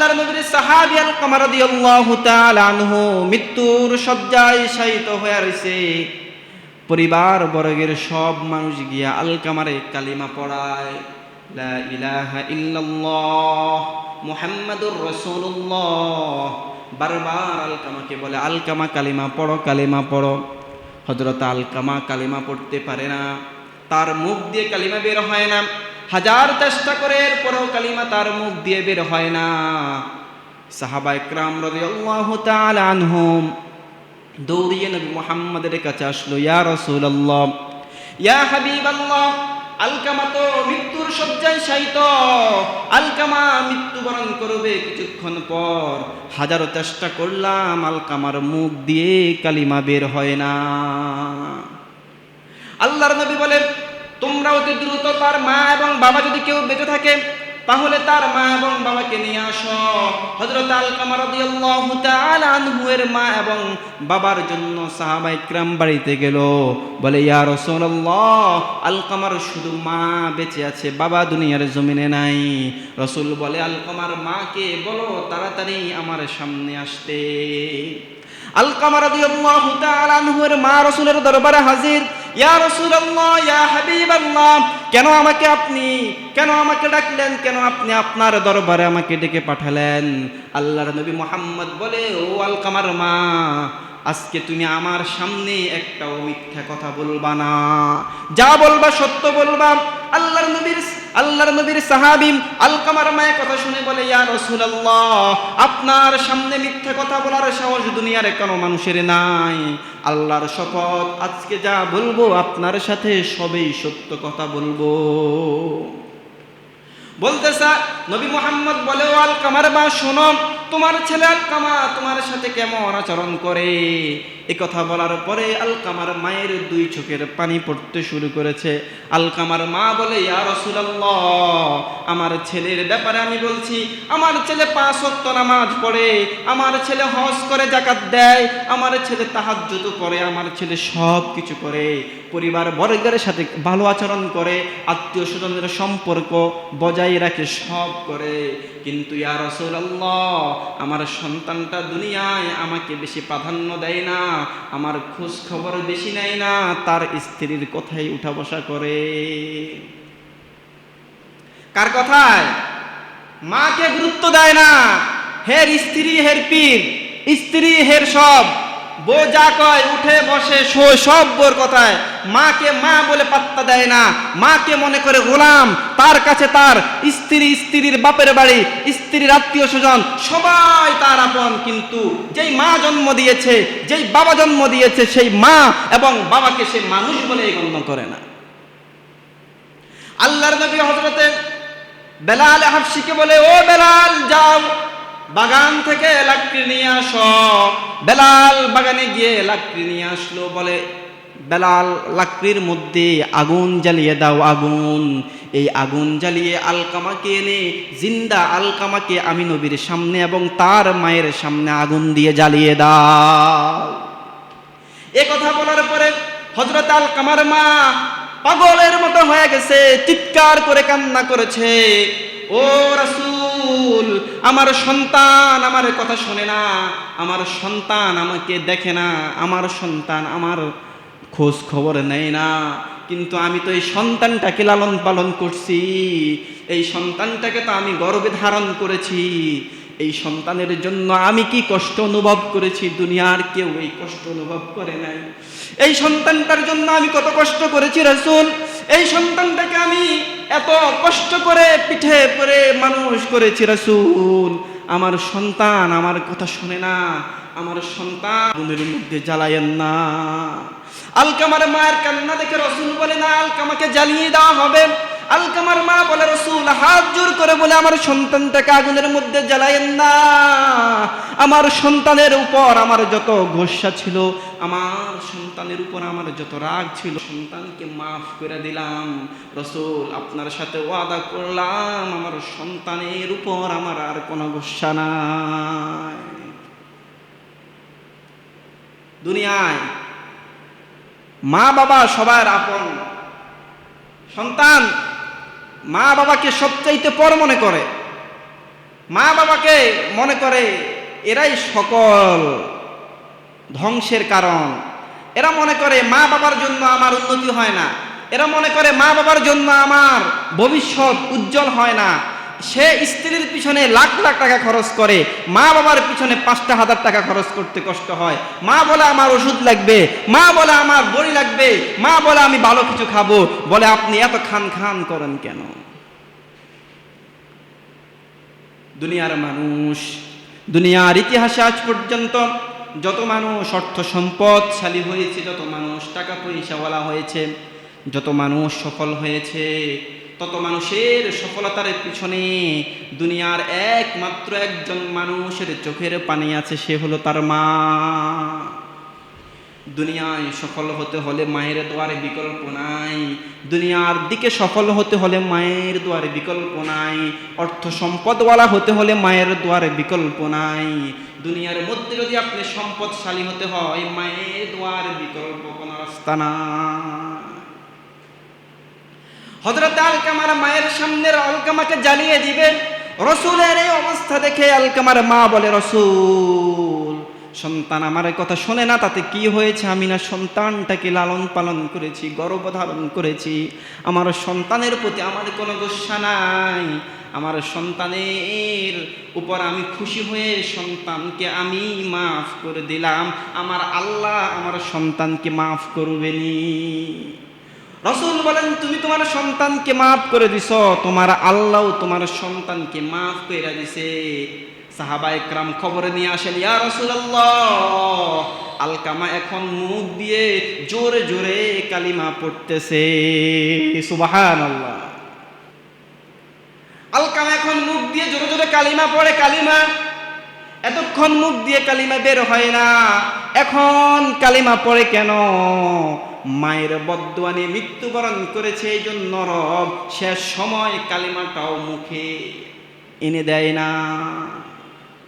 আল্লাহর নবীর সাহাবী আলকামা রাদিয়াল্লাহু তাআলা আনহু মৃত্যুর শয্যায় শায়িত হয়ে রয়েছে। পরিবার বর্গের সব মানুষ গিয়া আলকামারে কালিমা পড়ায়, লা ইলাহা ইল্লাল্লাহ মুহাম্মাদুর রাসূলুল্লাহ। বারবার আলকামাকে বলে, আলকামা কালিমা পড়ো, কালিমা পড়ো। হযরত আলকামা কালিমা পড়তে পারে না, তার মুখ দিয়ে কালিমা বের হয় না। হাজার চেষ্টা করে এরপরেও কালিমা তার মুখ দিয়ে বের হয় না। সাহাবা ইকরাম রাদিয়াল্লাহু তাআলা আনহুম দৌড়িয়ে নবী মুহাম্মদের কাছে আসলো, ইয়া রাসূলুল্লাহ, ইয়া হাবিবাল্লাহ, আলকামা তো মৃত্যুর শয্যায় শায়িত, আলকামা মৃত্যুবরণ করবে কিছুক্ষণ পর। হাজারো চেষ্টা করলাম, আলকামার মুখ দিয়ে কালিমা বের হয় না। আল্লাহর নবী বলেন, তোমরা অতি দ্রুত তার মা এবং বাবা যদি কেউ বেঁচে থাকে তাহলে তার মা এবং বাবাকে নিয়ে আসো। হযরত আলকামা রাদিয়াল্লাহু তাআলা আনহু এর মা এবং বাবার জন্য সাহাবা ইকরাম বাড়িতে গেল। বলে, ইয়া রাসূলুল্লাহ, আলকামার শুধু মা বেঁচে আছে, বাবা দুনিয়ার জমিনে নাই। রাসূল বলে, আলকামার মাকে বলো তাড়াতাড়ি আমার সামনে আসতে। আলকামা রাদিয়াল্লাহু তাআলা আনহু এর মা রাসূলের দরবারে হাজির। ইয়া রাসূলুল্লাহ, ইয়া হাবিবাল্লাহ, কেন আমাকে ডাকলেন? কেন আপনি আপনার দরবারে আমাকে ডেকে পাঠালেন? আল্লাহর নবী মুহাম্মদ বলে, ও আলকামার মা, আজকে তুমি আমার সামনে একটাও মিথ্যা কথা বলবা না, যা বলবা সত্য বলবা। আল্লাহর নবীর সাহাবী আলকামার মায়ের কথা শুনে বলে, ইয়া রাসূলুল্লাহ, আপনার সামনে মিথ্যা কথা বলার সাহস দুনিয়ার কোনো মানুষের নাই। আল্লাহর শপথ, আজকে যা বলবো আপনার সাথে সবই সত্য কথা বলবো। বলতেছে নবী মুহাম্মদ বলে, ও আলকামার মা, শোনো, তোমার ছেলে আলকামা তোমার সাথে কেমন আচরণ করে। এ কথা বলার পরে আলকামার মায়ের দুই চোখের পানি পড়তে শুরু করেছে। আলকামার মা বলে, ইয়া রাসূলুল্লাহ, আমার ছেলের ব্যাপারে আমি বলছি, আমার ছেলে 5 ওয়াক্ত নামাজ পড়ে, আমার ছেলে হজ করে, যাকাত দেয়, আমার ছেলে তাহাজ্জুদ পড়ে, আমার ছেলে সব কিছু করে, পরিবার বর্গের সাথে ভালো আচরণ করে, আত্মীয় স্বজনের সম্পর্ক বজায় রাখে, সব করে। কিন্তু ইয়া রাসূলুল্লাহ, আমার সন্তানটা দুনিয়ায় আমাকে বেশি প্রাধান্য দেয় না, আমার খোঁজ খবর বেশি নেয় না, তার স্ত্রীর কথাই উঠা বসা করে। কার কথায়? মাকে গুরুত্ব দেয় না। হের স্ত্রী, হের পীর, স্ত্রী হের সব, বউ যা কয় উঠে বসে শোয় সব বউর কথায়। মাকে মা বলে পাত্তা দেয় না, মাকে মনে করে গোলাম। তার কাছে তার স্ত্রী, স্ত্রীর বাপের বাড়ি, স্ত্রীর আত্মীয় স্বজন সবাই তার আপন। কিন্তু যেই মা জন্ম দিয়েছে, যেই বাবা জন্ম দিয়েছে, সেই মা এবং বাবাকে সে মানুষ বলে গণ্য করে না। আল্লাহর নবী হযরতে বেলাল হাবশিকে বলে, ও বেলাল, যাও বাগান থেকে লাকড়ি নিয়ে আসো। বেলাল বাগানে গিয়ে লাকড়ি নিয়ে আসলো। বলে, বেলাল, লাকড়ির মধ্যে আগুন জ্বালিয়ে দাও, আগুন। এই আগুন জ্বালিয়ে আলকামাকে এনে, জিন্দা আলকামাকে আমি নবীর সামনে এবং তার মায়ের সামনে আগুন দিয়ে জ্বালিয়ে দাও। এ কথা বলার পরে হযরত আলকামার মা পাগলের মতো হয়ে গেছে, চিৎকার করে কান্না করেছে, ও রাসূল, আমার সন্তান আমার কথা শোনে না, আমার সন্তান আমাকে দেখে না, আমার সন্তান আমার খোঁজ খবর নেয় না। কিন্তু আমি তো এই সন্তানটাকে লালন পালন করছি, এই সন্তানটাকে তো আমি গর্ভে ধারণ করেছি। এই সন্তানের জন্য আমি কি কষ্ট অনুভব করেছি, দুনিয়ার কেউ এই কষ্ট অনুভব করে নাই। এই সন্তানটার জন্য আমি কত কষ্ট করেছি রাসূল, এই সন্তানটাকে আমি এত কষ্ট করে পিঠে করে মানুষ করেছি রাসূল। আমার সন্তান আমার কথা শুনে না, আমার সন্তান আগুনের মধ্যে জ্বালায়েন না। আলকামার মায়ের কান্না দেখে রাসূল বলে, না, আলকামাকে জ্বালিয়ে দেওয়া হবে। আলকামার মা বলে, রাসূল, হাত জোর করে বলে, আমার সন্তানটাকে আগুনের মধ্যে জ্বালায়েন না। আমার সন্তানের উপর আমার যত গোসা ছিল, আমার সন্তানের উপর আমার যত রাগ ছিল, সন্তানকে মাফ করে দিলাম। রাসূল, আপনার সাথে ওয়াদা করলাম, আমার সন্তানের উপর আমার আর কোনো গোসা নাই। দুনিয়ায় মা বাবা সবার আপন। সন্তান মা বাবাকে সবচাইতে পর মনে করে। মা বাবাকে মনে করে এরাই সকল ধ্বংসের কারণ। এরা মনে করে মা বাবার জন্য আমার উন্নতি হয় না, এরা মনে করে মা বাবার জন্য আমার ভবিষ্যৎ উজ্জ্বল হয় না। সে স্ত্রীর পিছনে লাখ লাখ টাকা খরচ করে, মা বাবার পিছনে 5,000 টাকা খরচ করতে কষ্ট হয়। মা বলে আমার ওষুধ লাগবে, মা বলে আমার বড়ি লাগবে, মা বলে আমি ভালো কিছু খাবো, বলে আপনি এত খান খান করেন কেন? দুনিয়ার মানুষ, দুনিয়ার ইতিহাসে আজ পর্যন্ত যত মানুষ অর্থ সম্পদশালী হয়েছে, যত মানুষ টাকা পয়সাওয়ালা হয়েছে, যত মানুষ সফল হয়েছে, তত মানুষের সফলতার পিছনে দুনিয়ার একমাত্র একজন মানুষের চোখের পানি আছে, সে হলো তার মা। দুনিয়ায় সফল হতে হলে মায়ের দুয়ারে বিকল্প নাই, দুনিয়ার দিকে সফল হতে হলে মায়ের দুয়ারে বিকল্প নাই, অর্থ সম্পদওয়ালা হতে হলে মায়ের দুয়ারে বিকল্প নাই। দুনিয়ার মধ্যে যদি আপনি সম্পদশালী হতে হয়, মায়ের দুয়ারে বিকল্প কোনো রাস্তা নাই। হযরত আলকামার মায়ের সামনের আলকামাকে জ্বালিয়ে দিবে। রাসূলের এই অবস্থা দেখে আলকামার মা বলে, রাসূল, সন্তান আমার কথা শোনে না, তাতে কি হয়েছে? আমি না সন্তানটাকে লালন পালন করেছি, গর্ভধারণ করেছি, আমার সন্তানের প্রতি আমার কোনো গোসা নাই, আমার সন্তানের উপর আমি খুশি হয়ে সন্তানকে আমি মাফ করে দিলাম, আমার আল্লাহ আমার সন্তানকে মাফ করবেনি। রাসূল বলেন, তুমি তোমার সন্তানকে মাফ করে দিছো, তোমার আল্লাহ তোমার সন্তানকে মাফ করে দিছে। সাহাবায়ে কেরাম খবর নিয়ে আসেন, ইয়া রাসূলুল্লাহ, আলকামা এখন মুখ দিয়ে জোরে জোরে কালিমা পড়তেছে। সুবহানাল্লাহ। আলকামা এখন মুখ দিয়ে জোরে জোরে কালিমা পড়ে। কালিমা এতক্ষণ মুখ দিয়ে কালিমা বের হয় না, এখন কালিমা পড়ে কেন? মায়ের বদদুয়া নিয়ে মৃত্যুবরণ করেছে, এই জন্য রব শেষ সময় কালিমাটাও মুখে এনে দেয় না।